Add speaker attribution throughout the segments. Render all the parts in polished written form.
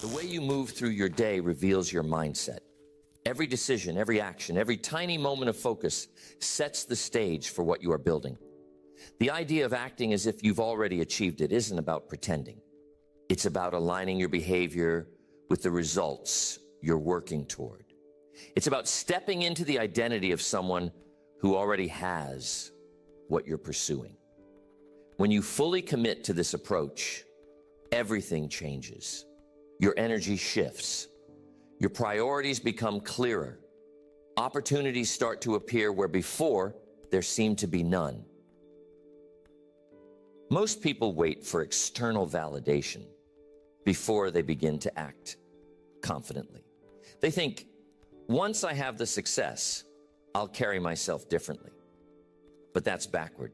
Speaker 1: The way you move through your day reveals your mindset. Every decision, every action, every tiny moment of focus sets the stage for what you are building. The idea of acting as if you've already achieved it isn't about pretending. It's about aligning your behavior with the results you're working toward. It's about stepping into the identity of someone who already has what you're pursuing. When you fully commit to this approach, everything changes. Your energy shifts. Your priorities become clearer. Opportunities start to appear where before there seemed to be none. Most people wait for external validation before they begin to act confidently. They think, once I have the success, I'll carry myself differently. But that's backward.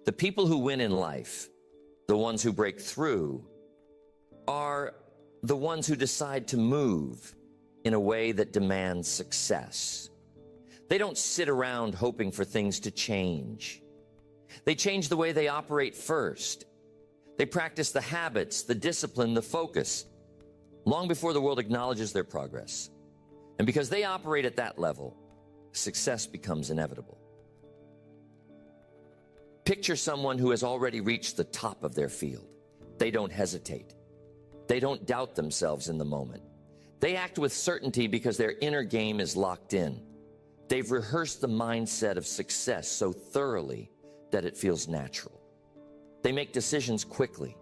Speaker 1: The people who win in life, the ones who break through, are the ones who decide to move in a way that demands success. They don't sit around hoping for things to change. They change the way they operate first. They practice the habits, the discipline, the focus, long before the world acknowledges their progress. And because they operate at that level, success becomes inevitable. Picture someone who has already reached the top of their field. They don't hesitate. They don't doubt themselves in the moment. They act with certainty because their inner game is locked in. They've rehearsed the mindset of success so thoroughly that it feels natural. They make decisions quickly.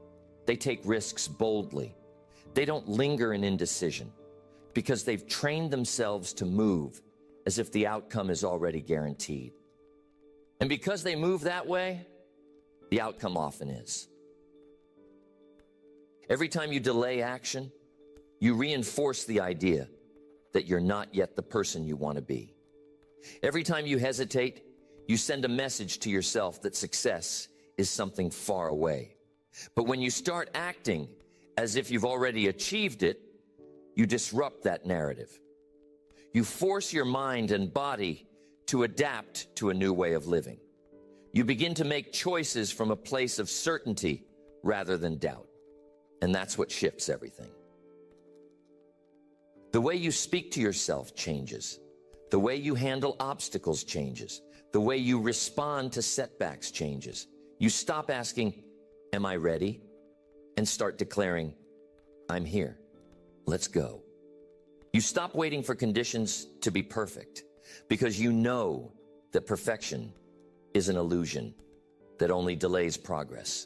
Speaker 1: They take risks boldly. They don't linger in indecision because they've trained themselves to move as if the outcome is already guaranteed. And because they move that way, the outcome often is. Every time you delay action, you reinforce the idea that you're not yet the person you want to be. Every time you hesitate, you send a message to yourself that success is something far away. But when you start acting as if you've already achieved it, you disrupt that narrative. You force your mind and body to adapt to a new way of living. You begin to make choices from a place of certainty rather than doubt. And that's what shifts everything. The way you speak to yourself changes. The way you handle obstacles changes. The way you respond to setbacks changes. You stop asking, "Am I ready?" and start declaring, "I'm here. Let's go." You stop waiting for conditions to be perfect because you know that perfection is an illusion that only delays progress.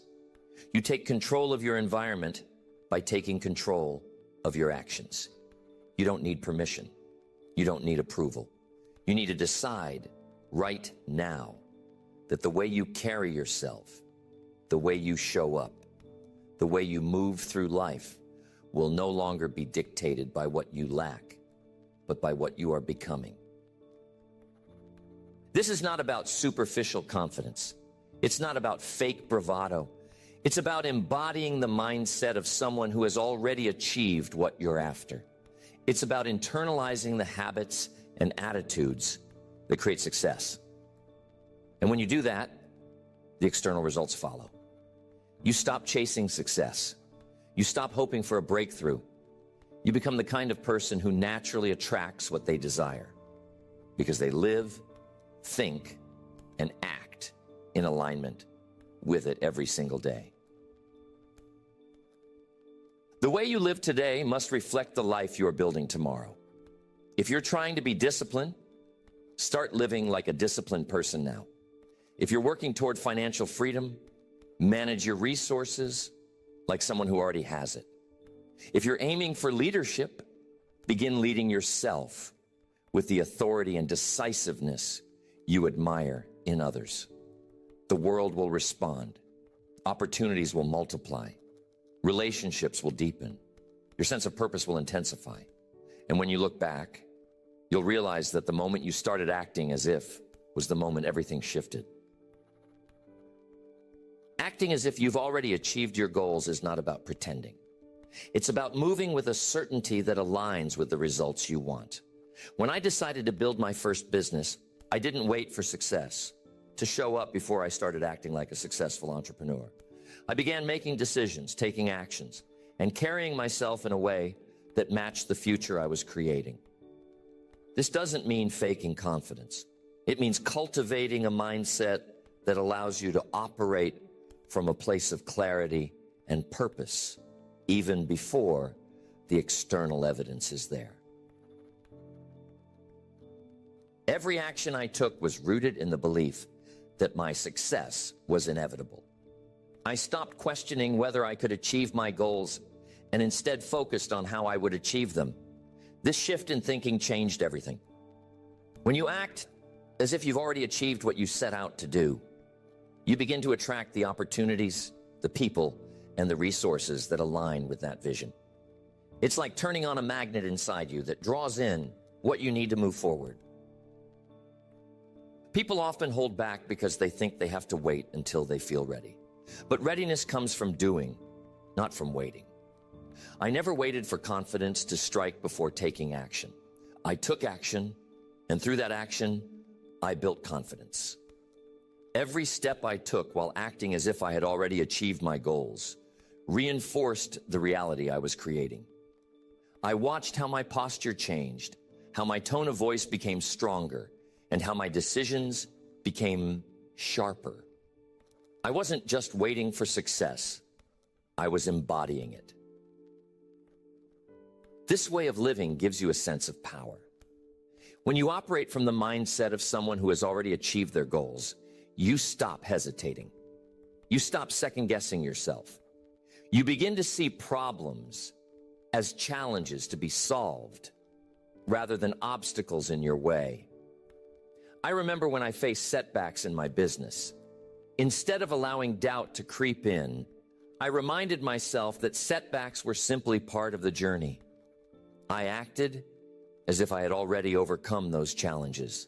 Speaker 1: You take control of your environment by taking control of your actions. You don't need permission. You don't need approval. You need to decide right now that the way you carry yourself, the way you show up, the way you move through life will no longer be dictated by what you lack, but by what you are becoming. This is not about superficial confidence. It's not about fake bravado. It's about embodying the mindset of someone who has already achieved what you're after. It's about internalizing the habits and attitudes that create success. And when you do that, the external results follow. You stop chasing success. You stop hoping for a breakthrough. You become the kind of person who naturally attracts what they desire because they live, think, and act in alignment with it every single day. The way you live today must reflect the life you are building tomorrow. If you're trying to be disciplined, start living like a disciplined person now. If you're working toward financial freedom, manage your resources like someone who already has it. If you're aiming for leadership, begin leading yourself with the authority and decisiveness you admire in others. The world will respond. Opportunities will multiply. Relationships will deepen. Your sense of purpose will intensify. And when you look back, you'll realize that the moment you started acting as if was the moment everything shifted. Acting as if you've already achieved your goals is not about pretending. It's about moving with a certainty that aligns with the results you want. When I decided to build my first business, I didn't wait for success to show up before I started acting like a successful entrepreneur. I began making decisions, taking actions, and carrying myself in a way that matched the future I was creating. This doesn't mean faking confidence. It means cultivating a mindset that allows you to operate from a place of clarity and purpose, even before the external evidence is there. Every action I took was rooted in the belief that my success was inevitable. I stopped questioning whether I could achieve my goals and instead focused on how I would achieve them. This shift in thinking changed everything. When you act as if you've already achieved what you set out to do, you begin to attract the opportunities, the people, and the resources that align with that vision. It's like turning on a magnet inside you that draws in what you need to move forward. People often hold back because they think they have to wait until they feel ready. But readiness comes from doing, not from waiting. I never waited for confidence to strike before taking action. I took action, and through that action, I built confidence. Every step I took while acting as if I had already achieved my goals reinforced the reality I was creating. I watched how my posture changed, how my tone of voice became stronger, and how my decisions became sharper. I wasn't just waiting for success, I was embodying it. This way of living gives you a sense of power. When you operate from the mindset of someone who has already achieved their goals, you stop hesitating. You stop second-guessing yourself. You begin to see problems as challenges to be solved rather than obstacles in your way. I remember when I faced setbacks in my business. Instead of allowing doubt to creep in, I reminded myself that setbacks were simply part of the journey. I acted as if I had already overcome those challenges,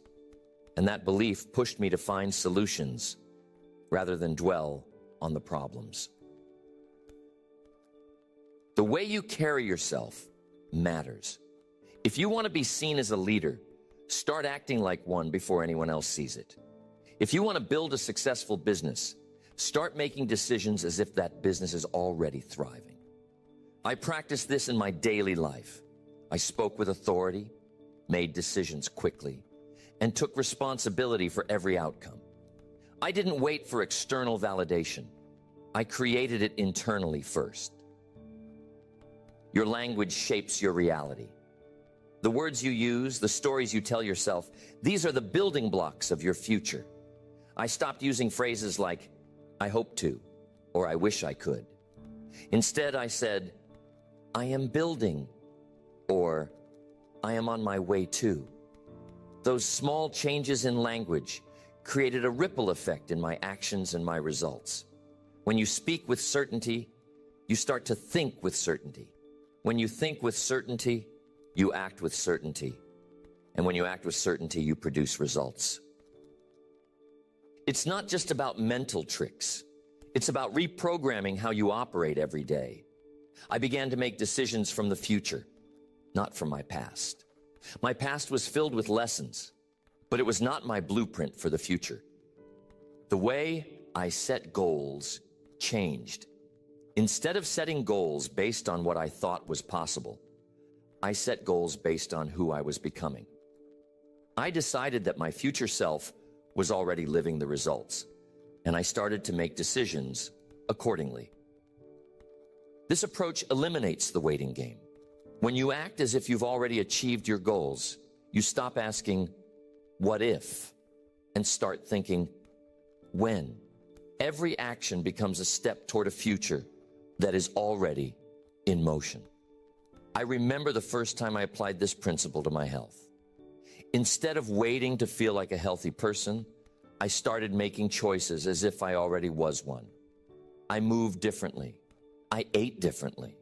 Speaker 1: and that belief pushed me to find solutions rather than dwell on the problems. The way you carry yourself matters. If you want to be seen as a leader, start acting like one before anyone else sees it. If you want to build a successful business, start making decisions as if that business is already thriving. I practice this in my daily life. I spoke with authority, made decisions quickly, and took responsibility for every outcome. I didn't wait for external validation. I created it internally first. Your language shapes your reality. The words you use, the stories you tell yourself, these are the building blocks of your future. I stopped using phrases like, I hope to, or I wish I could. Instead, I said, I am building, or I am on my way to. Those small changes in language created a ripple effect in my actions and my results. When you speak with certainty, you start to think with certainty. When you think with certainty, you act with certainty. And when you act with certainty, you produce results. It's not just about mental tricks. It's about reprogramming how you operate every day. I began to make decisions from the future, not from my past. My past was filled with lessons, but it was not my blueprint for the future. The way I set goals changed. Instead of setting goals based on what I thought was possible, I set goals based on who I was becoming. I decided that my future self was already living the results, and I started to make decisions accordingly. This approach eliminates the waiting game. When you act as if you've already achieved your goals, you stop asking, what if? And start thinking, when? Every action becomes a step toward a future that is already in motion. I remember the first time I applied this principle to my health. Instead of waiting to feel like a healthy person, I started making choices as if I already was one. I moved differently. I ate differently.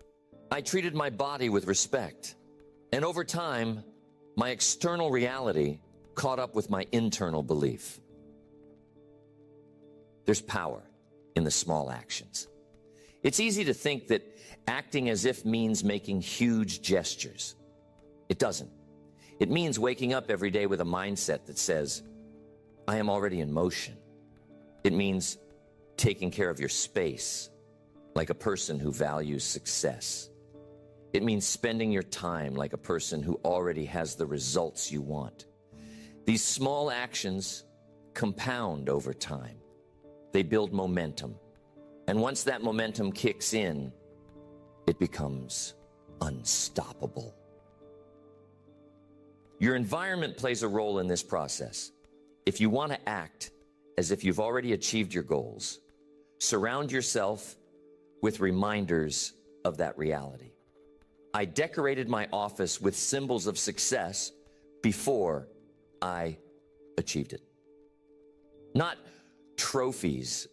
Speaker 1: I treated my body with respect. And over time, my external reality caught up with my internal belief. There's power in the small actions. It's easy to think that acting as if means making huge gestures. It doesn't. It means waking up every day with a mindset that says, I am already in motion. It means taking care of your space like a person who values success. It means spending your time like a person who already has the results you want. These small actions compound over time. They build momentum. And once that momentum kicks in, it becomes unstoppable. Your environment plays a role in this process. If you want to act as if you've already achieved your goals, surround yourself with reminders of that reality. I decorated my office with symbols of success before I achieved it. Not trophies,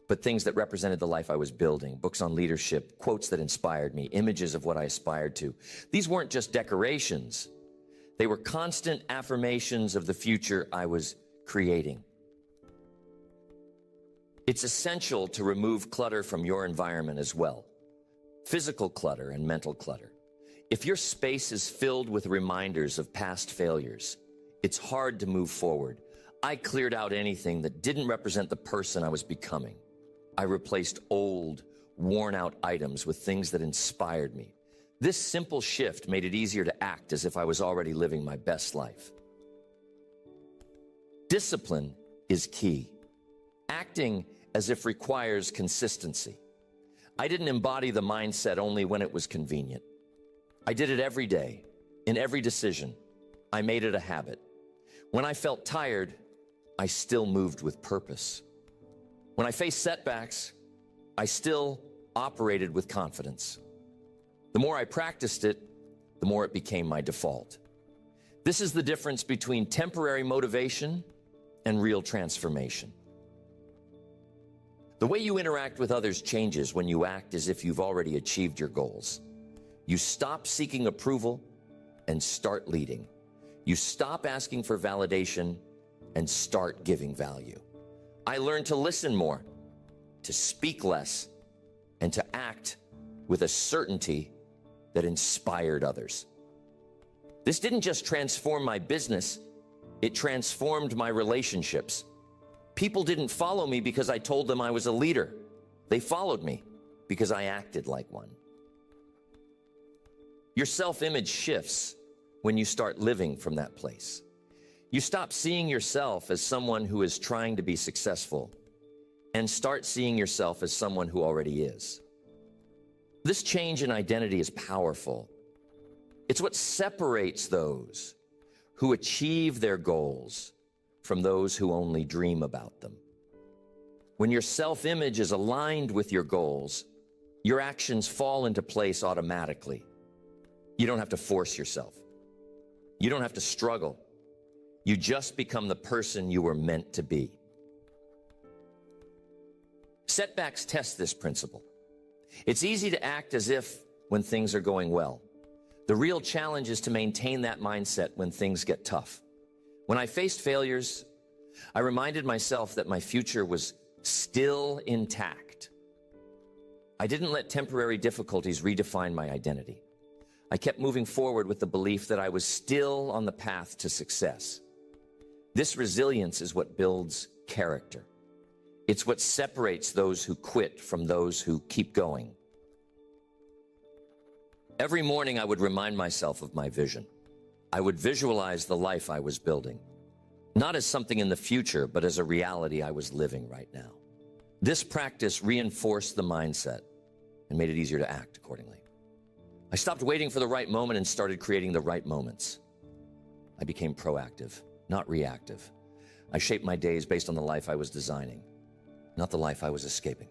Speaker 1: but things that represented the life I was building, books on leadership, quotes that inspired me, images of what I aspired to. These weren't just decorations. They were constant affirmations of the future I was creating. It's essential to remove clutter from your environment as well. Physical clutter and mental clutter. If your space is filled with reminders of past failures, it's hard to move forward. I cleared out anything that didn't represent the person I was becoming. I replaced old, worn-out items with things that inspired me. This simple shift made it easier to act as if I was already living my best life. Discipline is key. Acting as if requires consistency. I didn't embody the mindset only when it was convenient. I did it every day, in every decision. I made it a habit. When I felt tired, I still moved with purpose. When I faced setbacks, I still operated with confidence. The more I practiced it, the more it became my default. This is the difference between temporary motivation and real transformation. The way you interact with others changes when you act as if you've already achieved your goals. You stop seeking approval and start leading. You stop asking for validation and start giving value. I learned to listen more, to speak less, and to act with a certainty that inspired others. This didn't just transform my business, it transformed my relationships. People didn't follow me because I told them I was a leader. They followed me because I acted like one. Your self-image shifts when you start living from that place. You stop seeing yourself as someone who is trying to be successful and start seeing yourself as someone who already is. This change in identity is powerful. It's what separates those who achieve their goals from those who only dream about them. When your self-image is aligned with your goals, your actions fall into place automatically. You don't have to force yourself. You don't have to struggle. You just become the person you were meant to be. Setbacks test this principle. It's easy to act as if when things are going well. The real challenge is to maintain that mindset when things get tough. When I faced failures, I reminded myself that my future was still intact. I didn't let temporary difficulties redefine my identity. I kept moving forward with the belief that I was still on the path to success. This resilience is what builds character. It's what separates those who quit from those who keep going. Every morning I would remind myself of my vision. I would visualize the life I was building, not as something in the future, but as a reality I was living right now. This practice reinforced the mindset and made it easier to act accordingly. I stopped waiting for the right moment and started creating the right moments. I became proactive, not reactive. I shaped my days based on the life I was designing, not the life I was escaping.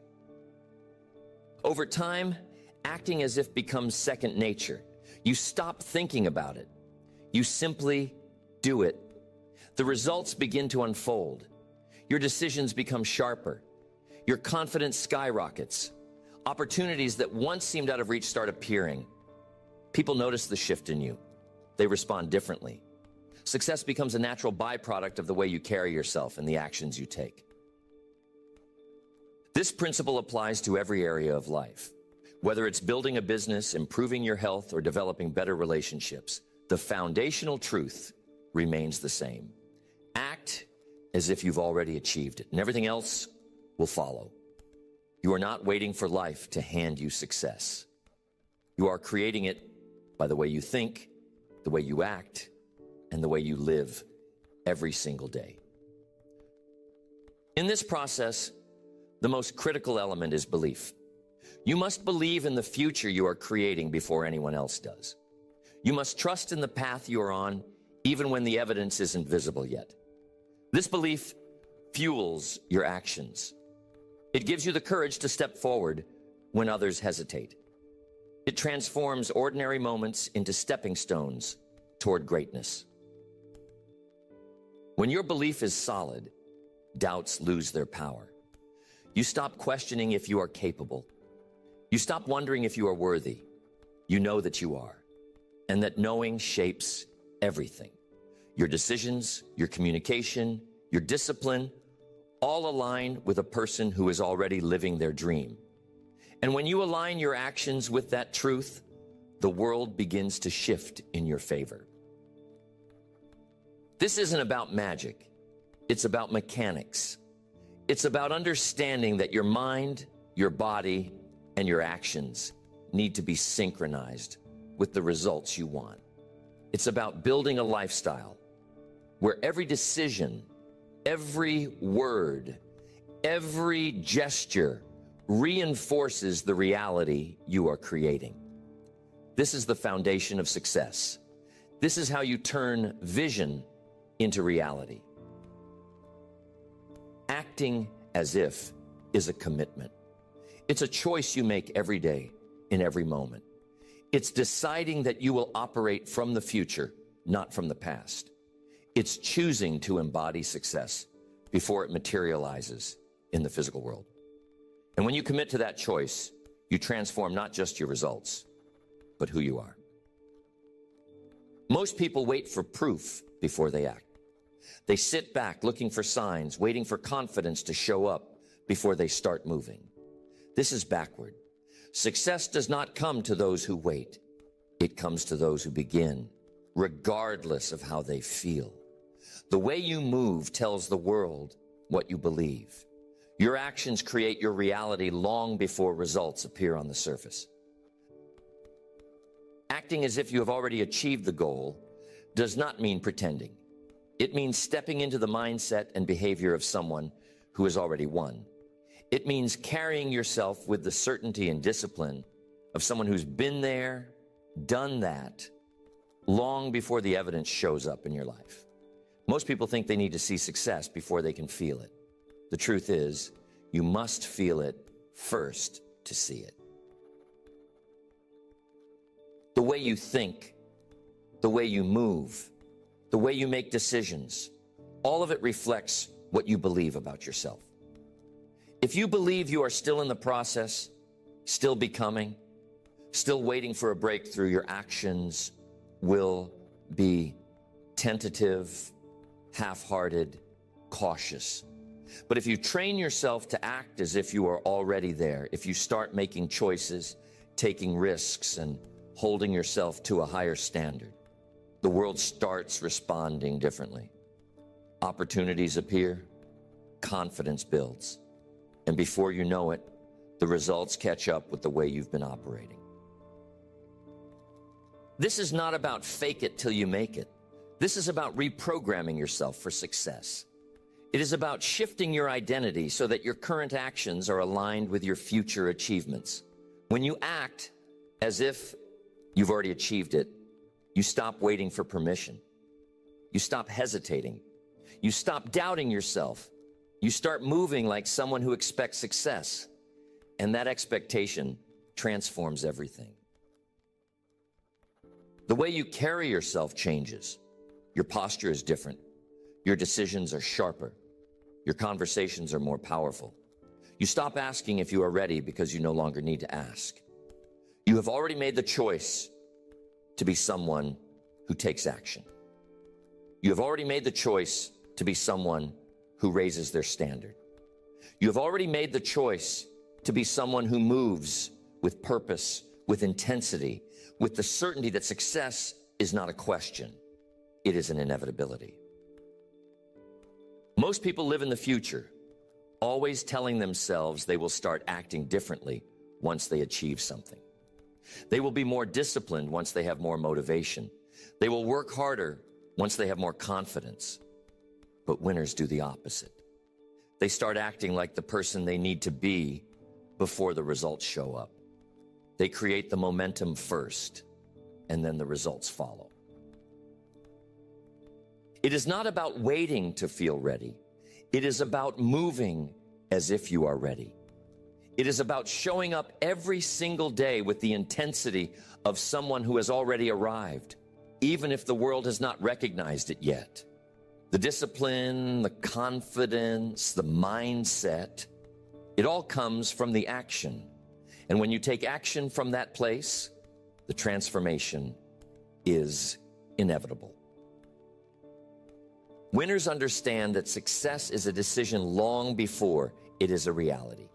Speaker 1: Over time, acting as if becomes second nature. You stop thinking about it. You simply do it. The results begin to unfold. Your decisions become sharper. Your confidence skyrockets. Opportunities that once seemed out of reach start appearing. People notice the shift in you. They respond differently. Success becomes a natural byproduct of the way you carry yourself and the actions you take. This principle applies to every area of life. Whether it's building a business, improving your health, or developing better relationships, the foundational truth remains the same. Act as if you've already achieved it, and everything else will follow. You are not waiting for life to hand you success. You are creating it by the way you think, the way you act, and the way you live every single day. In this process, the most critical element is belief. You must believe in the future you are creating before anyone else does. You must trust in the path you are on, even when the evidence isn't visible yet. This belief fuels your actions. It gives you the courage to step forward when others hesitate. It transforms ordinary moments into stepping stones toward greatness. When your belief is solid, doubts lose their power. You stop questioning if you are capable. You stop wondering if you are worthy. You know that you are, and that knowing shapes everything. Your decisions, your communication, your discipline, all align with a person who is already living their dream. And when you align your actions with that truth, the world begins to shift in your favor. This isn't about magic. It's about mechanics. It's about understanding that your mind, your body, and your actions need to be synchronized with the results you want. It's about building a lifestyle where every decision, every word, every gesture reinforces the reality you are creating. This is the foundation of success. This is how you turn vision into reality. Acting as if is a commitment. It's a choice you make every day, in every moment. It's deciding that you will operate from the future, not from the past. It's choosing to embody success before it materializes in the physical world. And when you commit to that choice, you transform not just your results, but who you are. Most people wait for proof before they act. They sit back looking for signs, waiting for confidence to show up before they start moving. This is backward. Success does not come to those who wait. It comes to those who begin, regardless of how they feel. The way you move tells the world what you believe. Your actions create your reality long before results appear on the surface. Acting as if you have already achieved the goal does not mean pretending. It means stepping into the mindset and behavior of someone who has already won. It means carrying yourself with the certainty and discipline of someone who's been there, done that, long before the evidence shows up in your life. Most people think they need to see success before they can feel it. The truth is, you must feel it first to see it. The way you think, the way you move, the way you make decisions, all of it reflects what you believe about yourself. If you believe you are still in the process, still becoming, still waiting for a breakthrough, your actions will be tentative, half-hearted, cautious. But if you train yourself to act as if you are already there, if you start making choices, taking risks, and holding yourself to a higher standard, the world starts responding differently. Opportunities appear, confidence builds, and before you know it, the results catch up with the way you've been operating. This is not about fake it till you make it. This is about reprogramming yourself for success. It is about shifting your identity so that your current actions are aligned with your future achievements. When you act as if you've already achieved it, you stop waiting for permission. You stop hesitating. You stop doubting yourself. You start moving like someone who expects success. And that expectation transforms everything. The way you carry yourself changes. Your posture is different. Your decisions are sharper. Your conversations are more powerful. You stop asking if you are ready because you no longer need to ask. You have already made the choice to be someone who takes action. You have already made the choice to be someone who raises their standard. You have already made the choice to be someone who moves with purpose, with intensity, with the certainty that success is not a question. It is an inevitability. Most people live in the future, always telling themselves they will start acting differently once they achieve something. They will be more disciplined once they have more motivation. They will work harder once they have more confidence. But winners do the opposite. They start acting like the person they need to be before the results show up. They create the momentum first, and then the results follow. It is not about waiting to feel ready. It is about moving as if you are ready. It is about showing up every single day with the intensity of someone who has already arrived, even if the world has not recognized it yet. The discipline, the confidence, the mindset, it all comes from the action. And when you take action from that place, the transformation is inevitable. Winners understand that success is a decision long before it is a reality.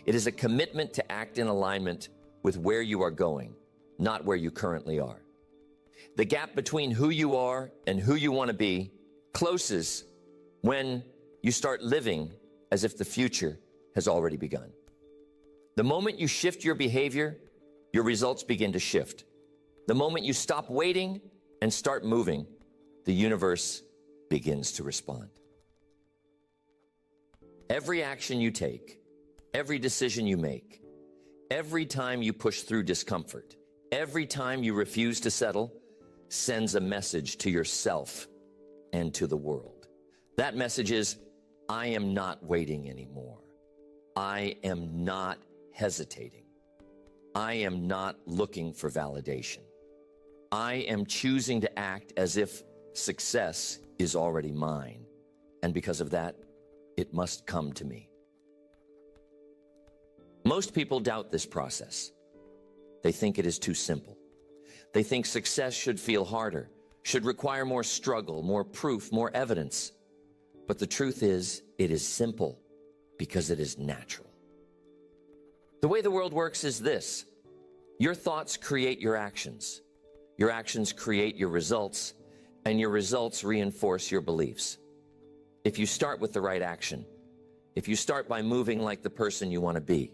Speaker 1: It is a commitment to act in alignment with where you are going, not where you currently are. The gap between who you are and who you want to be closes when you start living as if the future has already begun. The moment you shift your behavior, your results begin to shift. The moment you stop waiting and start moving, the universe begins to respond. Every action you take, every decision you make, every time you push through discomfort, every time you refuse to settle, sends a message to yourself and to the world. That message is, I am not waiting anymore. I am not hesitating. I am not looking for validation. I am choosing to act as if success is already mine, and because of that, it must come to me. Most people doubt this process. They think it is too simple. They think success should feel harder, should require more struggle, more proof, more evidence. But the truth is, it is simple because it is natural. The way the world works is this. Your thoughts create your actions. Your actions create your results, and your results reinforce your beliefs. If you start with the right action, if you start by moving like the person you want to be,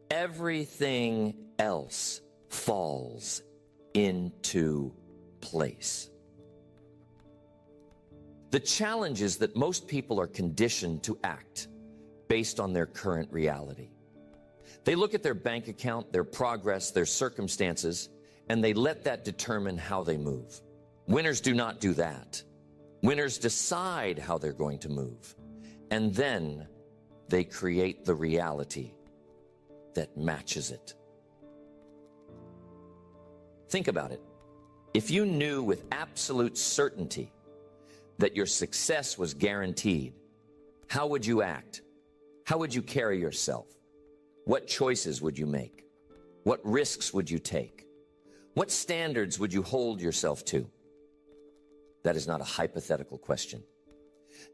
Speaker 1: everything else falls into place. The challenge is that most people are conditioned to act based on their current reality. They look at their bank account, their progress, their circumstances, and they let that determine how they move. Winners do not do that. Winners decide how they're going to move, and then they create the reality that matches it. Think about it. If you knew with absolute certainty that your success was guaranteed, how would you act? How would you carry yourself? What choices would you make? What risks would you take? What standards would you hold yourself to? That is not a hypothetical question.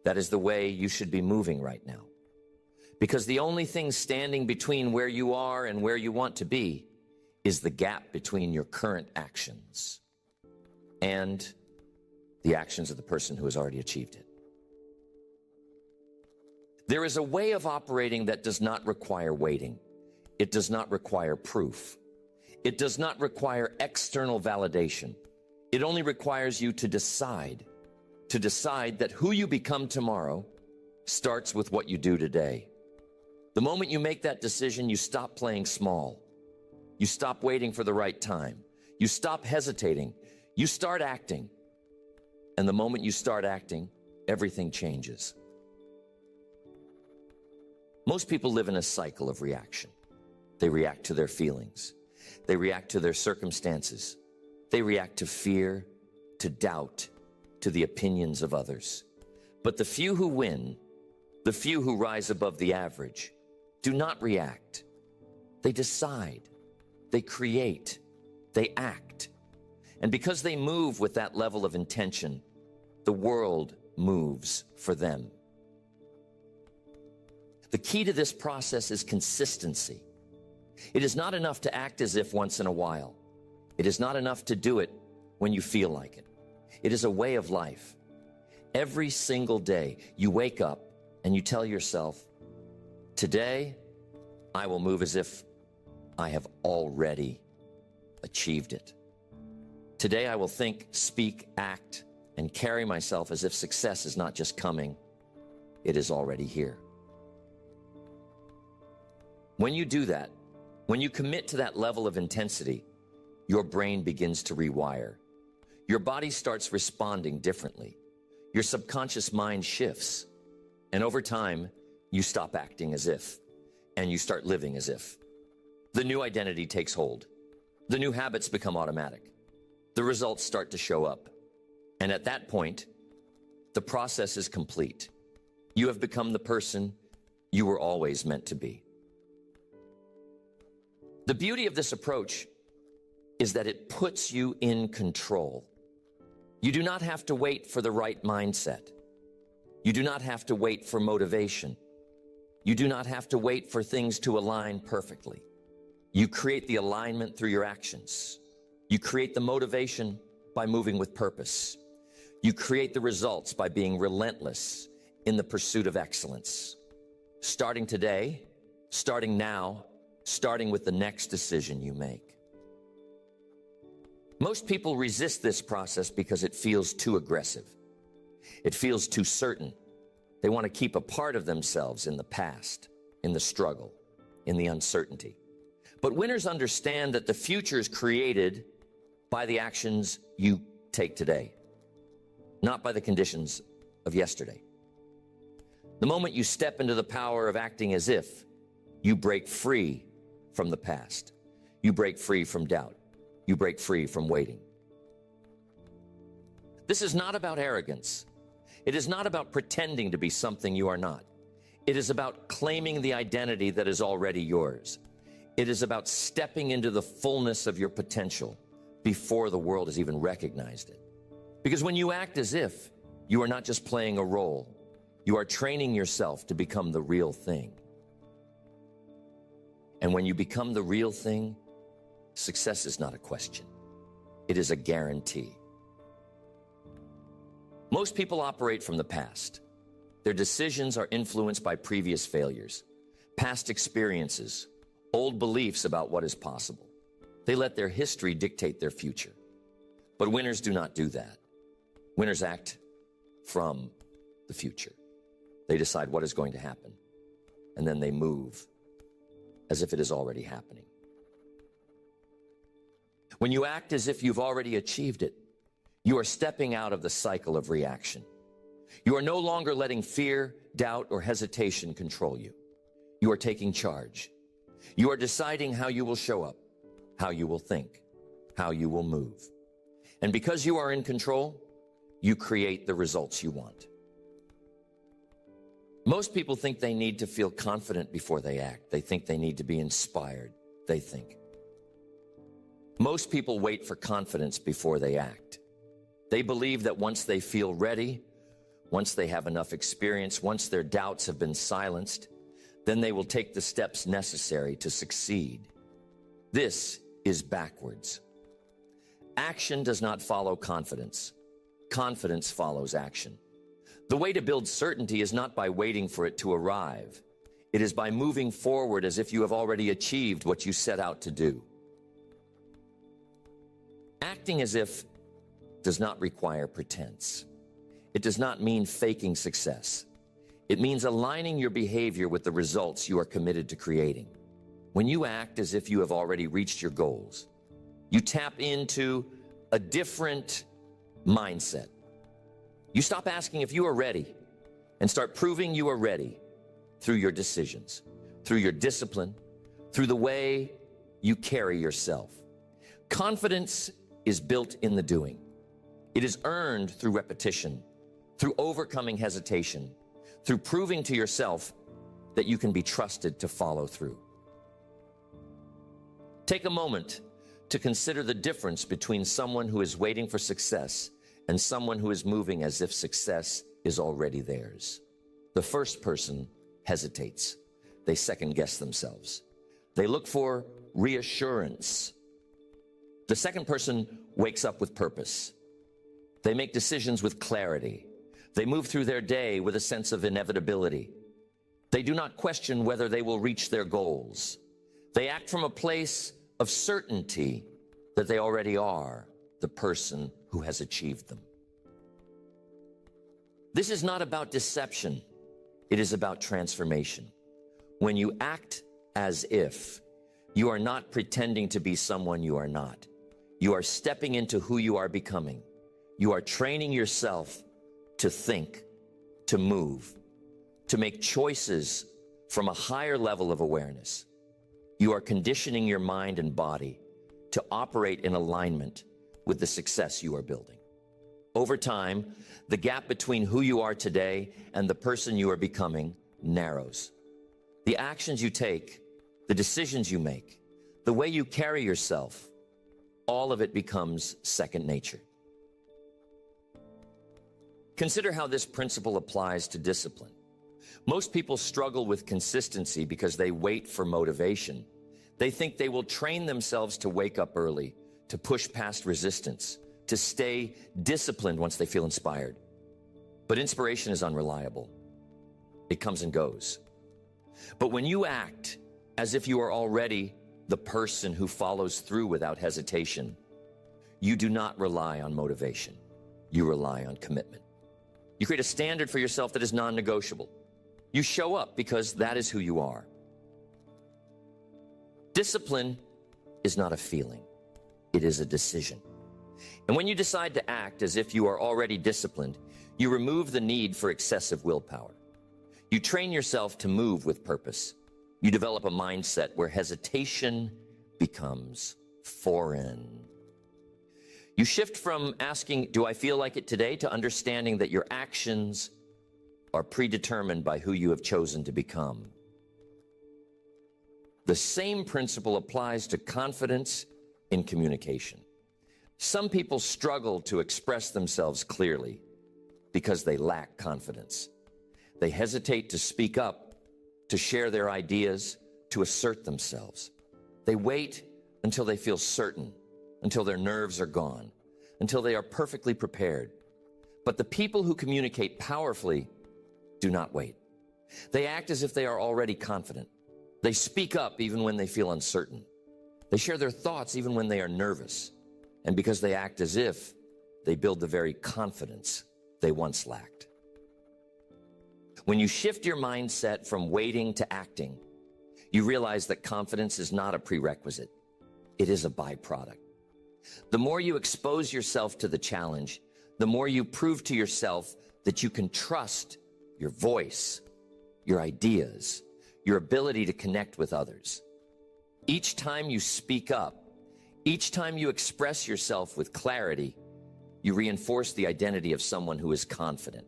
Speaker 1: That is the way you should be moving right now. Because the only thing standing between where you are and where you want to be is the gap between your current actions and the actions of the person who has already achieved it. There is a way of operating that does not require waiting. It does not require proof. It does not require external validation. It only requires you to decide that who you become tomorrow starts with what you do today. The moment you make that decision, you stop playing small. You stop waiting for the right time. You stop hesitating. You start acting. And the moment you start acting, everything changes. Most people live in a cycle of reaction. They react to their feelings. They react to their circumstances. They react to fear, to doubt, to the opinions of others. But the few who win, the few who rise above the average, do not react. They decide. They create. They act. And because they move with that level of intention, the world moves for them. The key to this process is consistency. It is not enough to act as if once in a while. It is not enough to do it when you feel like it. It is a way of life. Every single day, you wake up and you tell yourself, today, I will move as if I have already achieved it. Today I will think, speak, act, and carry myself as if success is not just coming, it is already here. When you do that, when you commit to that level of intensity, your brain begins to rewire. Your body starts responding differently. Your subconscious mind shifts. And over time, you stop acting as if, and you start living as if. The new identity takes hold. The new habits become automatic. The results start to show up. And at that point, the process is complete. You have become the person you were always meant to be. The beauty of this approach is that it puts you in control. You do not have to wait for the right mindset. You do not have to wait for motivation. You do not have to wait for things to align perfectly. You create the alignment through your actions. You create the motivation by moving with purpose. You create the results by being relentless in the pursuit of excellence. Starting today, starting now, starting with the next decision you make. Most people resist this process because it feels too aggressive. It feels too certain. They want to keep a part of themselves in the past, in the struggle, in the uncertainty. But winners understand that the future is created by the actions you take today, not by the conditions of yesterday. The moment you step into the power of acting as if, you break free from the past. You break free from doubt. You break free from waiting. This is not about arrogance. It is not about pretending to be something you are not. It is about claiming the identity that is already yours. It is about stepping into the fullness of your potential before the world has even recognized it. Because when you act as if, you are not just playing a role. You are training yourself to become the real thing. And when you become the real thing, success is not a question. It is a guarantee. Most people operate from the past. Their decisions are influenced by previous failures, past experiences, old beliefs about what is possible. They let their history dictate their future. But winners do not do that. Winners act from the future. They decide what is going to happen, and then they move as if it is already happening. When you act as if you've already achieved it, you are stepping out of the cycle of reaction. You are no longer letting fear, doubt, or hesitation control you. You are taking charge. You are deciding how you will show up, how you will think, how you will move. And because you are in control, you create the results you want. Most people think they need to feel confident before they act. They think they need to be inspired, they think. Most people wait for confidence before they act. They believe that once they feel ready, once they have enough experience, once their doubts have been silenced, then they will take the steps necessary to succeed. This is backwards. Action does not follow confidence. Confidence follows action. The way to build certainty is not by waiting for it to arrive. It is by moving forward as if you have already achieved what you set out to do. Acting as if does not require pretense. It does not mean faking success. It means aligning your behavior with the results you are committed to creating. When you act as if you have already reached your goals, you tap into a different mindset. You stop asking if you are ready and start proving you are ready through your decisions, through your discipline, through the way you carry yourself. Confidence is built in the doing. It is earned through repetition, through overcoming hesitation, through proving to yourself that you can be trusted to follow through. Take a moment to consider the difference between someone who is waiting for success and someone who is moving as if success is already theirs. The first person hesitates. They second-guess themselves. They look for reassurance. The second person wakes up with purpose. They make decisions with clarity. They move through their day with a sense of inevitability. They do not question whether they will reach their goals. They act from a place of certainty that they already are the person who has achieved them. This is not about deception. It is about transformation. When you act as if, you are not pretending to be someone you are not. You are stepping into who you are becoming. You are training yourself to think, to move, to make choices from a higher level of awareness. You are conditioning your mind and body to operate in alignment with the success you are building. Over time, the gap between who you are today and the person you are becoming narrows. The actions you take, the decisions you make, the way you carry yourself, all of it becomes second nature. Consider how this principle applies to discipline. Most people struggle with consistency because they wait for motivation. They think they will train themselves to wake up early, to push past resistance, to stay disciplined once they feel inspired. But inspiration is unreliable. It comes and goes. But when you act as if you are already the person who follows through without hesitation, you do not rely on motivation. You rely on commitment. You create a standard for yourself that is non-negotiable. You show up because that is who you are. Discipline is not a feeling. It is a decision. And when you decide to act as if you are already disciplined, you remove the need for excessive willpower. You train yourself to move with purpose. You develop a mindset where hesitation becomes foreign. You shift from asking, do I feel like it today, to understanding that your actions are predetermined by who you have chosen to become. The same principle applies to confidence in communication. Some people struggle to express themselves clearly because they lack confidence. They hesitate to speak up, to share their ideas, to assert themselves. They wait until they feel certain, until their nerves are gone, until they are perfectly prepared. But the people who communicate powerfully do not wait. They act as if they are already confident. They speak up even when they feel uncertain. They share their thoughts even when they are nervous. And because they act as if, they build the very confidence they once lacked. When you shift your mindset from waiting to acting, you realize that confidence is not a prerequisite. It is a byproduct. The more you expose yourself to the challenge, the more you prove to yourself that you can trust your voice, your ideas, your ability to connect with others. Each time you speak up, each time you express yourself with clarity, you reinforce the identity of someone who is confident.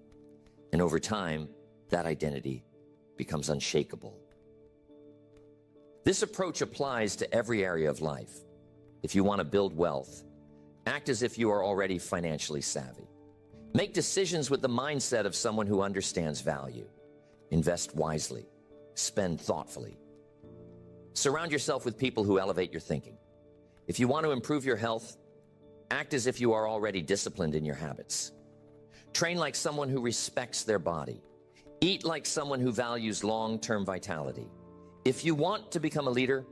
Speaker 1: And over time, that identity becomes unshakable. This approach applies to every area of life. If you want to build wealth, act as if you are already financially savvy. Make decisions with the mindset of someone who understands value. Invest wisely. Spend thoughtfully. Surround yourself with people who elevate your thinking. If you want to improve your health, act as if you are already disciplined in your habits. Train like someone who respects their body. Eat like someone who values long-term vitality. If you want to become a leader,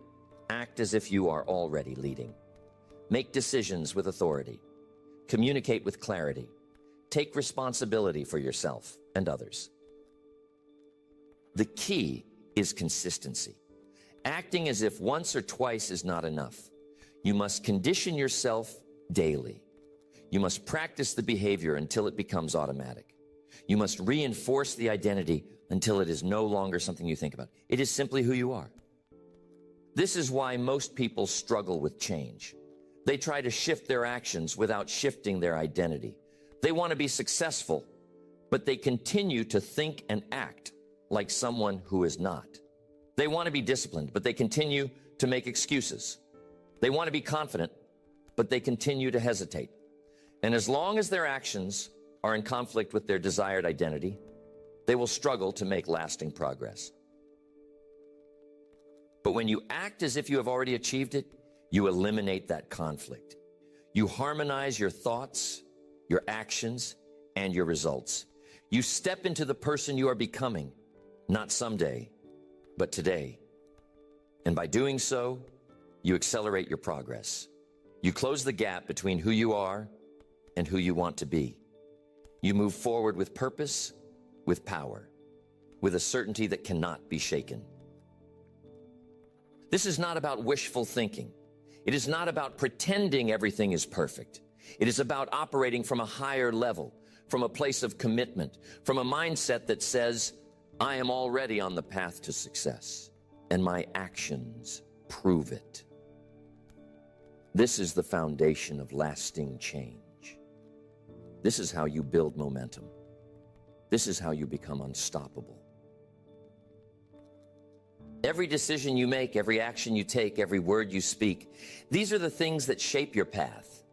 Speaker 1: act as if you are already leading. Make decisions with authority. Communicate with clarity. Take responsibility for yourself and others. The key is consistency. Acting as if once or twice is not enough. You must condition yourself daily. You must practice the behavior until it becomes automatic. You must reinforce the identity until it is no longer something you think about. It is simply who you are. This is why most people struggle with change. They try to shift their actions without shifting their identity. They want to be successful, but they continue to think and act like someone who is not. They want to be disciplined, but they continue to make excuses. They want to be confident, but they continue to hesitate. And as long as their actions are in conflict with their desired identity, they will struggle to make lasting progress. But when you act as if you have already achieved it, you eliminate that conflict. You harmonize your thoughts, your actions, and your results. You step into the person you are becoming, not someday, but today. And by doing so, you accelerate your progress. You close the gap between who you are and who you want to be. You move forward with purpose, with power, with a certainty that cannot be shaken. This is not about wishful thinking. It is not about pretending everything is perfect. It is about operating from a higher level, from a place of commitment, from a mindset that says, I am already on the path to success, and my actions prove it. This is the foundation of lasting change. This is how you build momentum. This is how you become unstoppable. Every decision you make, every action you take, every word you speak, these are the things that shape your path.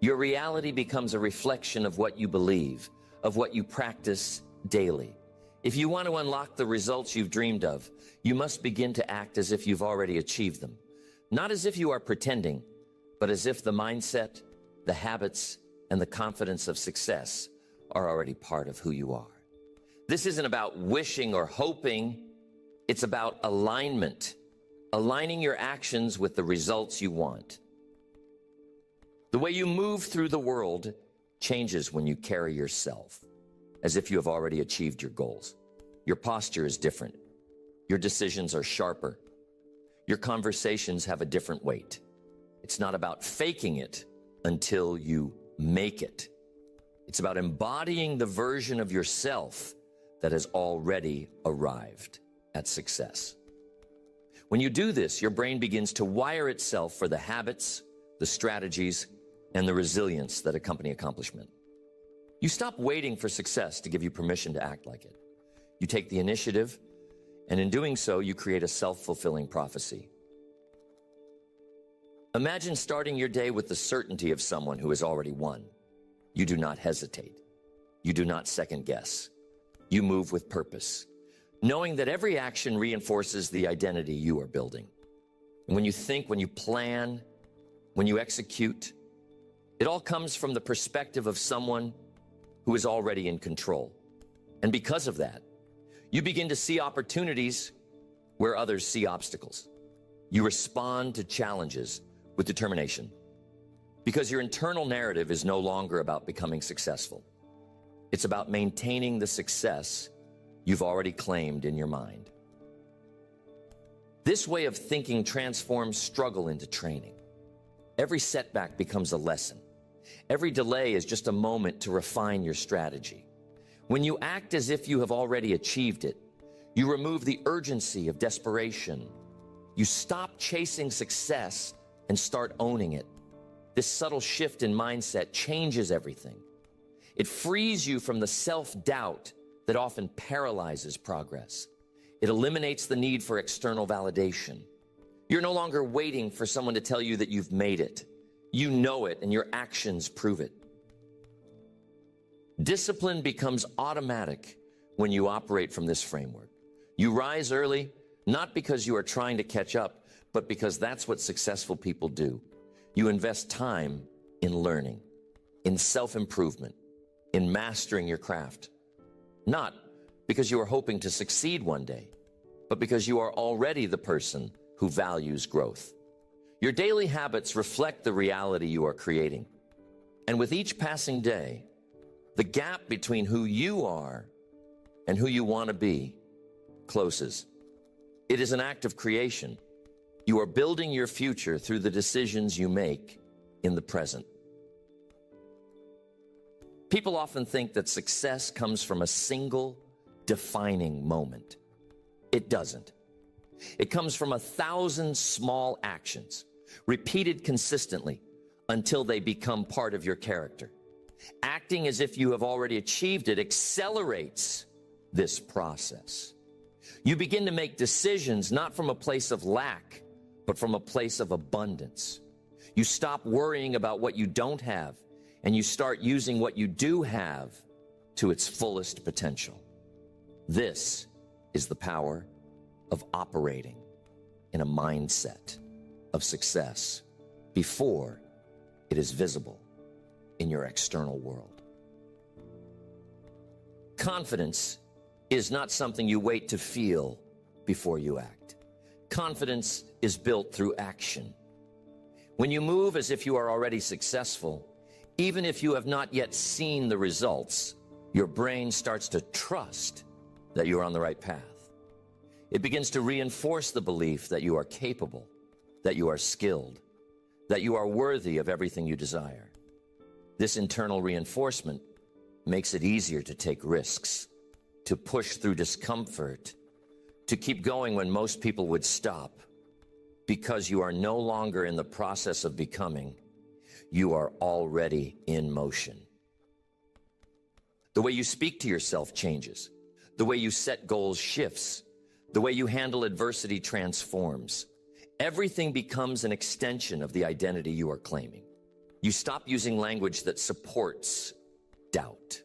Speaker 1: Your reality becomes a reflection of what you believe, of what you practice daily. If you want to unlock the results you've dreamed of, you must begin to act as if you've already achieved them. Not as if you are pretending, but as if the mindset, the habits, and the confidence of success are already part of who you are. This isn't about wishing or hoping. It's about alignment, aligning your actions with the results you want. The way you move through the world changes when you carry yourself as if you have already achieved your goals. Your posture is different. Your decisions are sharper. Your conversations have a different weight. It's not about faking it until you make it. It's about embodying the version of yourself that has already arrived at success. When you do this, your brain begins to wire itself for the habits, the strategies, and the resilience that accompany accomplishment. You stop waiting for success to give you permission to act like it. You take the initiative, and in doing so, you create a self-fulfilling prophecy. Imagine starting your day with the certainty of someone who has already won. You do not hesitate. You do not second guess. You move with purpose, knowing that every action reinforces the identity you are building. And when you think, when you plan, when you execute, it all comes from the perspective of someone who is already in control. And because of that, you begin to see opportunities where others see obstacles. You respond to challenges with determination because your internal narrative is no longer about becoming successful. It's about maintaining the success you've already claimed in your mind. This way of thinking transforms struggle into training. Every setback becomes a lesson. Every delay is just a moment to refine your strategy. When you act as if you have already achieved it, you remove the urgency of desperation. You stop chasing success and start owning it. This subtle shift in mindset changes everything. It frees you from the self-doubt that often paralyzes progress. It eliminates the need for external validation. You're no longer waiting for someone to tell you that you've made it. You know it, and your actions prove it. Discipline becomes automatic when you operate from this framework. You rise early, not because you are trying to catch up, but because that's what successful people do. You invest time in learning, in self-improvement, in mastering your craft. Not because you are hoping to succeed one day, but because you are already the person who values growth. Your daily habits reflect the reality you are creating. And with each passing day, the gap between who you are and who you want to be closes. It is an act of creation. You are building your future through the decisions you make in the present. People often think that success comes from a single defining moment. It doesn't. It comes from 1,000 small actions, repeated consistently until they become part of your character. Acting as if you have already achieved it accelerates this process. You begin to make decisions not from a place of lack, but from a place of abundance. You stop worrying about what you don't have, and you start using what you do have to its fullest potential. This is the power of operating in a mindset of success before it is visible in your external world. Confidence is not something you wait to feel before you act. Confidence is built through action. When you move as if you are already successful, even if you have not yet seen the results, your brain starts to trust that you are on the right path. It begins to reinforce the belief that you are capable, that you are skilled, that you are worthy of everything you desire. This internal reinforcement makes it easier to take risks, to push through discomfort, to keep going when most people would stop, because you are no longer in the process of becoming, you are already in motion. The way you speak to yourself changes. The way you set goals shifts. The way you handle adversity transforms. Everything becomes an extension of the identity you are claiming. You stop using language that supports doubt.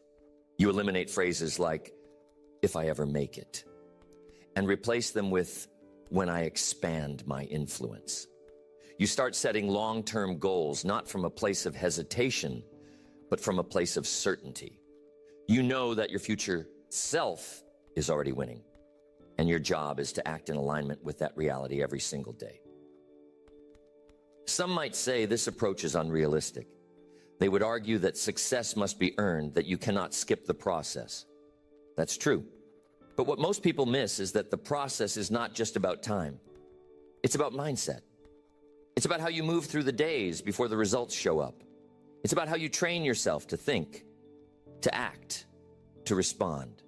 Speaker 1: You eliminate phrases like, if I ever make it, and replace them with, when I expand my influence. You start setting long-term goals, not from a place of hesitation, but from a place of certainty. You know that your future self is already winning, and your job is to act in alignment with that reality every single day. Some might say this approach is unrealistic. They would argue that success must be earned, that you cannot skip the process. That's true. But what most people miss is that the process is not just about time. It's about mindset. It's about how you move through the days before the results show up. It's about how you train yourself to think, to act, to respond.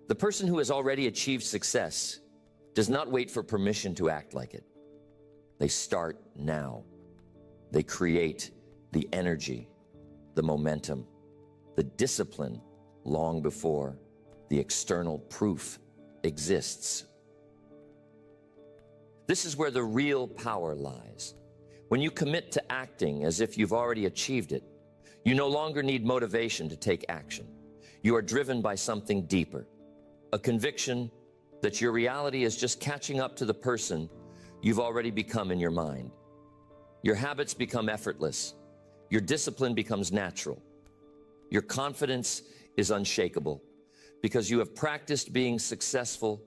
Speaker 1: The person who has already achieved success does not wait for permission to act like it. They start now. They create the energy, the momentum, the discipline long before the external proof exists. This is where the real power lies. When you commit to acting as if you've already achieved it, you no longer need motivation to take action. You are driven by something deeper, a conviction that your reality is just catching up to the person you've already become in your mind. Your habits become effortless. Your discipline becomes natural. Your confidence is unshakable because you have practiced being successful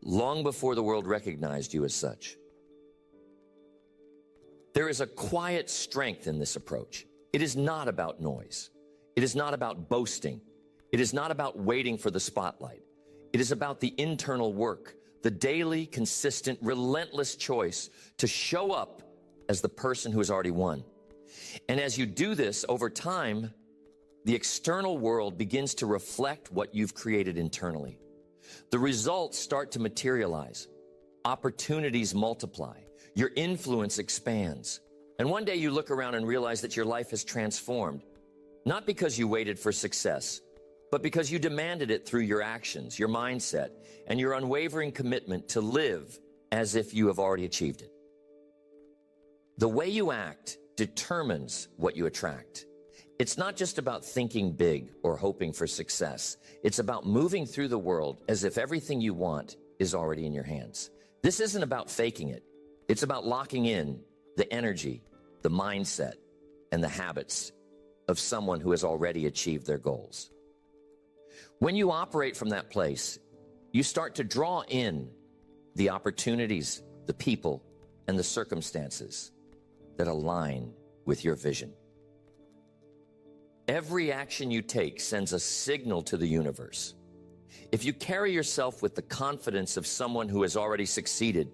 Speaker 1: long before the world recognized you as such. There is a quiet strength in this approach. It is not about noise. It is not about boasting. It is not about waiting for the spotlight. It is about the internal work, the daily, consistent, relentless choice to show up as the person who has already won. And as you do this over time, the external world begins to reflect what you've created internally. The results start to materialize. Opportunities multiply. Your influence expands. And one day you look around and realize that your life has transformed, not because you waited for success, but because you demanded it through your actions, your mindset, and your unwavering commitment to live as if you have already achieved it. The way you act determines what you attract. It's not just about thinking big or hoping for success. It's about moving through the world as if everything you want is already in your hands. This isn't about faking it. It's about locking in the energy, the mindset, and the habits of someone who has already achieved their goals. When you operate from that place, you start to draw in the opportunities, the people, and the circumstances that align with your vision. Every action you take sends a signal to the universe. If you carry yourself with the confidence of someone who has already succeeded,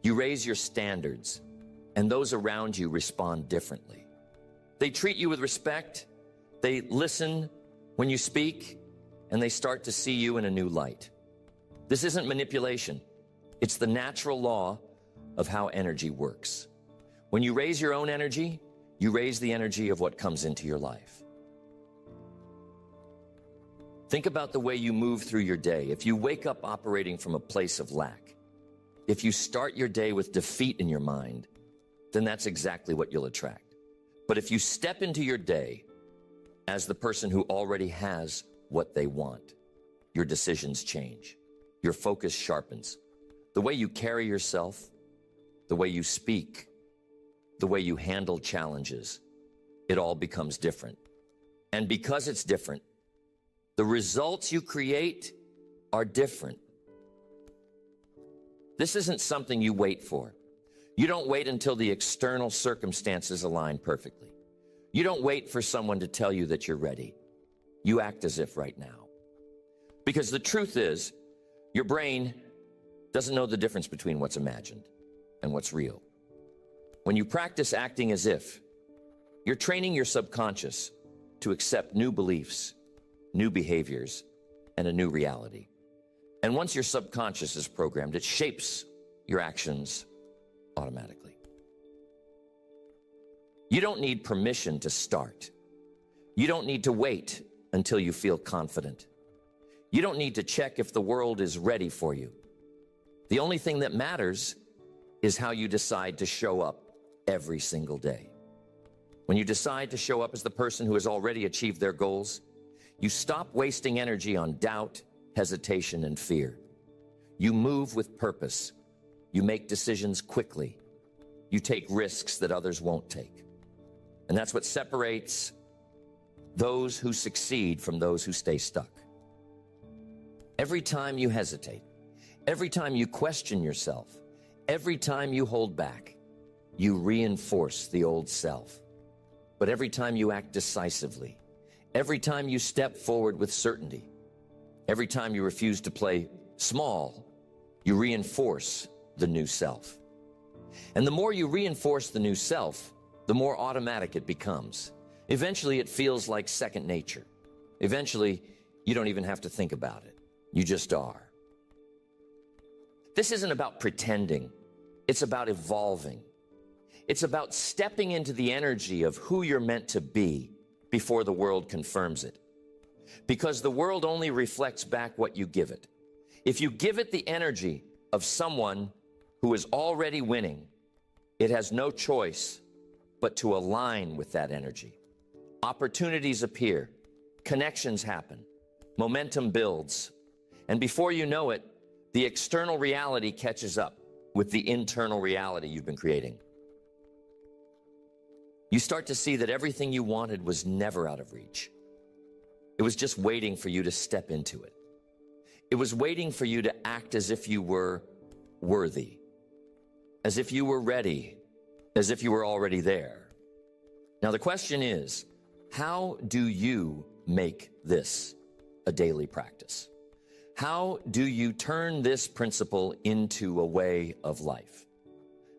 Speaker 1: you raise your standards, and those around you respond differently. They treat you with respect, they listen when you speak, and they start to see you in a new light. This isn't manipulation. It's the natural law of how energy works. When you raise your own energy, you raise the energy of what comes into your life. Think about the way you move through your day. If you wake up operating from a place of lack, if you start your day with defeat in your mind, then that's exactly what you'll attract. But if you step into your day as the person who already has what they want, your decisions change. Your focus sharpens. The way you carry yourself, the way you speak, the way you handle challenges, it all becomes different. And because it's different, the results you create are different. This isn't something you wait for. You don't wait until the external circumstances align perfectly. You don't wait for someone to tell you that you're ready. You act as if right now. Because the truth is, your brain doesn't know the difference between what's imagined and what's real. When you practice acting as if, you're training your subconscious to accept new beliefs, new behaviors, and a new reality. And once your subconscious is programmed, it shapes your actions automatically. You don't need permission to start. You don't need to wait until you feel confident. You don't need to check if the world is ready for you. The only thing that matters is how you decide to show up every single day. When you decide to show up as the person who has already achieved their goals, you stop wasting energy on doubt, hesitation, and fear. You move with purpose. You make decisions quickly. You take risks that others won't take. And that's what separates those who succeed from those who stay stuck. Every time you hesitate, every time you question yourself, every time you hold back, you reinforce the old self. But every time you act decisively, every time you step forward with certainty, every time you refuse to play small, you reinforce the new self. And the more you reinforce the new self, the more automatic it becomes. Eventually, it feels like second nature. Eventually, you don't even have to think about it. You just are. This isn't about pretending. It's about evolving. It's about stepping into the energy of who you're meant to be before the world confirms it. Because the world only reflects back what you give it. If you give it the energy of someone who is already winning, it has no choice but to align with that energy. Opportunities appear, connections happen, momentum builds, and before you know it, the external reality catches up with the internal reality you've been creating. You start to see that everything you wanted was never out of reach. It was just waiting for you to step into it. It was waiting for you to act as if you were worthy, as if you were ready, as if you were already there. Now the question is, how do you make this a daily practice? How do you turn this principle into a way of life?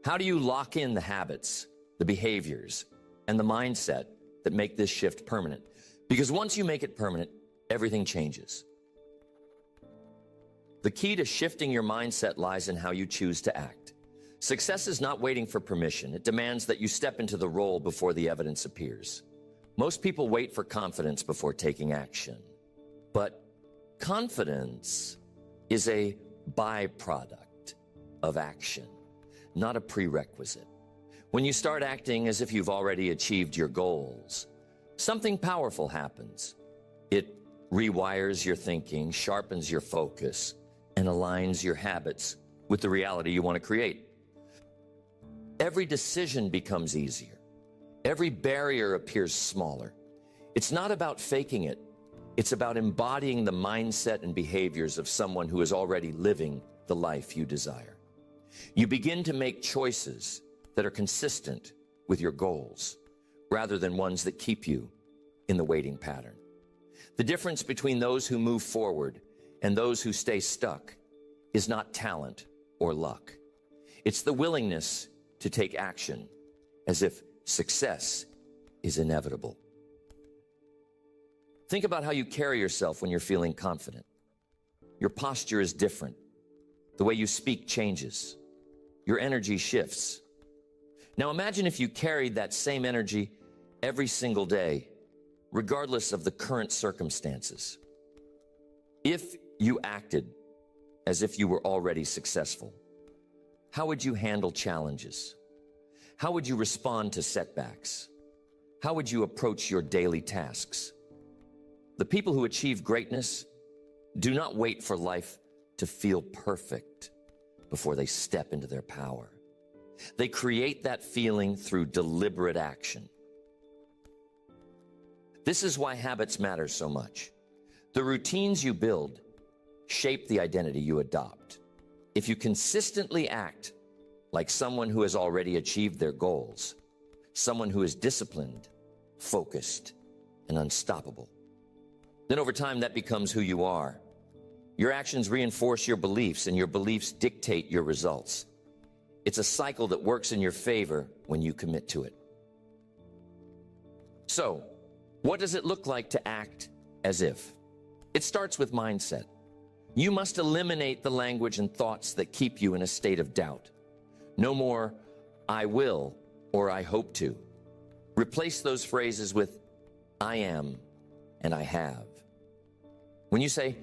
Speaker 1: How do you lock in the habits, the behaviors, and the mindset that make this shift permanent? Because once you make it permanent, everything changes. The key to shifting your mindset lies in how you choose to act. Success is not waiting for permission. It demands that you step into the role before the evidence appears. Most people wait for confidence before taking action. But confidence is a byproduct of action, not a prerequisite. When you start acting as if you've already achieved your goals, something powerful happens. It rewires your thinking, sharpens your focus, and aligns your habits with the reality you want to create. Every decision becomes easier. Every barrier appears smaller. It's not about faking it. It's about embodying the mindset and behaviors of someone who is already living the life you desire. You begin to make choices that are consistent with your goals, rather than ones that keep you in the waiting pattern. The difference between those who move forward and those who stay stuck is not talent or luck. It's the willingness to take action as if success is inevitable. Think about how you carry yourself when you're feeling confident. Your posture is different. The way you speak changes. Your energy shifts. Now imagine if you carried that same energy every single day, regardless of the current circumstances. If you acted as if you were already successful, how would you handle challenges? How would you respond to setbacks? How would you approach your daily tasks? The people who achieve greatness do not wait for life to feel perfect before they step into their power. They create that feeling through deliberate action. This is why habits matter so much. The routines you build shape the identity you adopt. If you consistently act like someone who has already achieved their goals, someone who is disciplined, focused, and unstoppable. Then over time, that becomes who you are. Your actions reinforce your beliefs, and your beliefs dictate your results. It's a cycle that works in your favor when you commit to it. So, what does it look like to act as if? It starts with mindset. You must eliminate the language and thoughts that keep you in a state of doubt. No more, I will, or I hope to. Replace those phrases with, I am, and I have. When you say,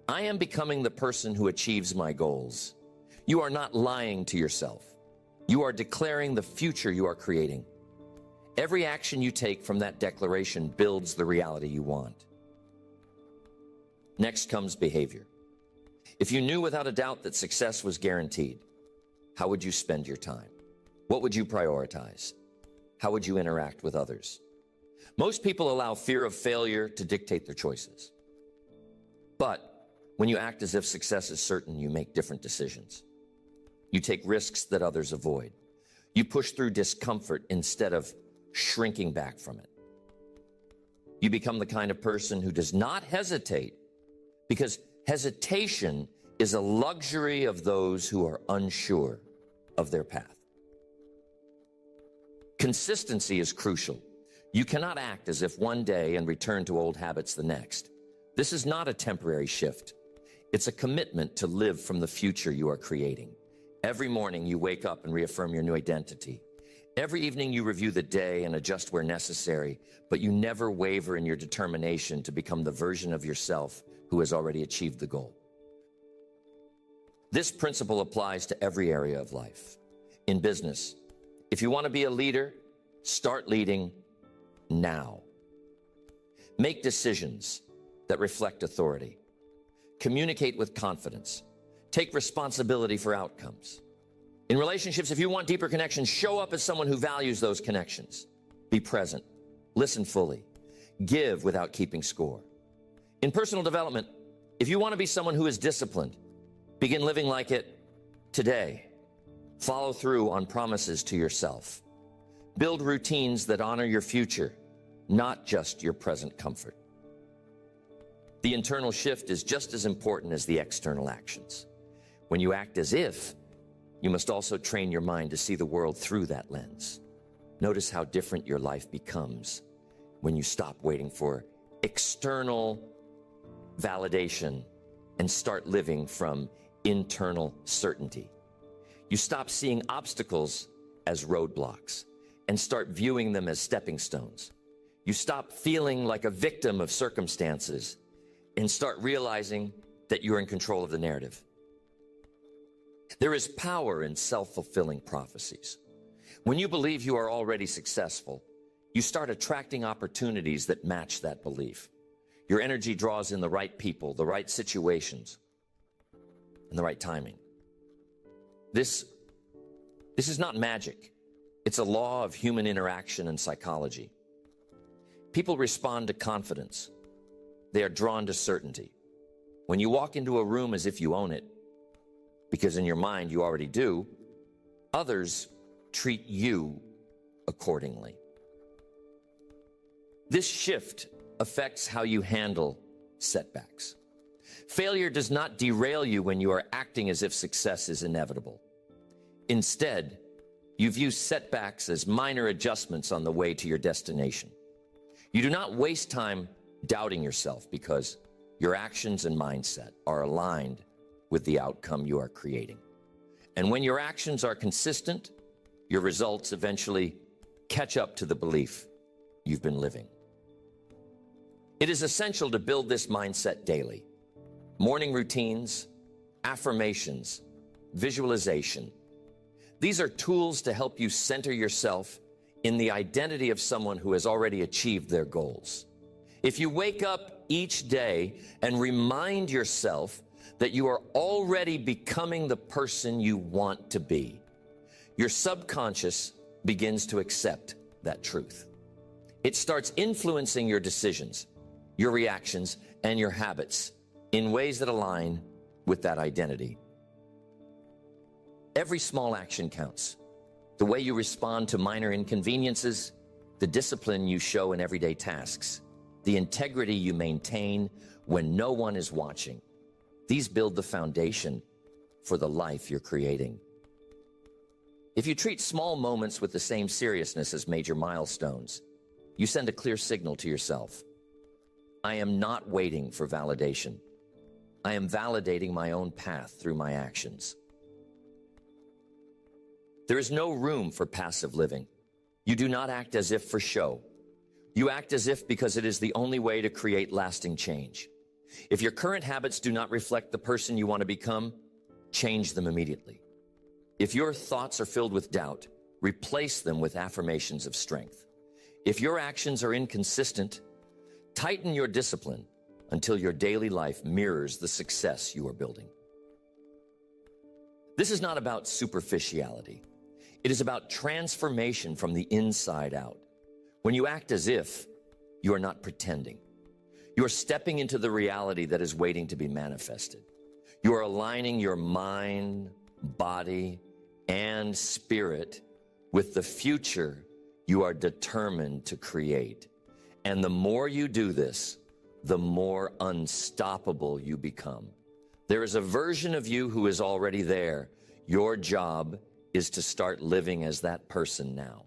Speaker 1: I am becoming the person who achieves my goals, you are not lying to yourself. You are declaring the future you are creating. Every action you take from that declaration builds the reality you want. Next comes behavior. If you knew without a doubt that success was guaranteed, how would you spend your time? What would you prioritize? How would you interact with others? Most people allow fear of failure to dictate their choices. But when you act as if success is certain, you make different decisions. You take risks that others avoid. You push through discomfort instead of shrinking back from it. You become the kind of person who does not hesitate, because hesitation is a luxury of those who are unsure of their path. Consistency is crucial. You cannot act as if one day and return to old habits the next. This is not a temporary shift. It's a commitment to live from the future you are creating. Every morning you wake up and reaffirm your new identity. Every evening you review the day and adjust where necessary, but you never waver in your determination to become the version of yourself who has already achieved the goal. This principle applies to every area of life. In business, if you want to be a leader, start leading now. Make decisions that reflect authority. Communicate with confidence. Take responsibility for outcomes. In relationships, if you want deeper connections, show up as someone who values those connections. Be present. Listen fully. Give without keeping score. In personal development, if you want to be someone who is disciplined, begin living like it today. Follow through on promises to yourself. Build routines that honor your future, not just your present comfort. The internal shift is just as important as the external actions. When you act as if, you must also train your mind to see the world through that lens. Notice how different your life becomes when you stop waiting for external validation and start living from internal certainty. You stop seeing obstacles as roadblocks and start viewing them as stepping stones. You stop feeling like a victim of circumstances and start realizing that you're in control of the narrative. There is power in self-fulfilling prophecies. When you believe you are already successful, you start attracting opportunities that match that belief. Your energy draws in the right people, the right situations, and the right timing. This is not magic. It's a law of human interaction and psychology. People respond to confidence. They are drawn to certainty. When you walk into a room as if you own it, because in your mind you already do, others treat you accordingly. This shift affects how you handle setbacks. Failure does not derail you when you are acting as if success is inevitable. Instead, you view setbacks as minor adjustments on the way to your destination. You do not waste time doubting yourself, because your actions and mindset are aligned with the outcome you are creating. And when your actions are consistent, your results eventually catch up to the belief you've been living. It is essential to build this mindset daily. Morning routines, affirmations, visualization. These are tools to help you center yourself in the identity of someone who has already achieved their goals. If you wake up each day and remind yourself that you are already becoming the person you want to be, your subconscious begins to accept that truth. It starts influencing your decisions, your reactions, and your habits in ways that align with that identity. Every small action counts. The way you respond to minor inconveniences, the discipline you show in everyday tasks, the integrity you maintain when no one is watching. These build the foundation for the life you're creating. If you treat small moments with the same seriousness as major milestones, you send a clear signal to yourself. I am not waiting for validation. I am validating my own path through my actions. There is no room for passive living. You do not act as if for show. You act as if because it is the only way to create lasting change. If your current habits do not reflect the person you want to become, change them immediately. If your thoughts are filled with doubt, replace them with affirmations of strength. If your actions are inconsistent, tighten your discipline until your daily life mirrors the success you are building. This is not about superficiality. It is about transformation from the inside out. When you act as if, you are not pretending. You are stepping into the reality that is waiting to be manifested. You are aligning your mind, body, and spirit with the future you are determined to create. And the more you do this, the more unstoppable you become. There is a version of you who is already there. Your job is to start living as that person now.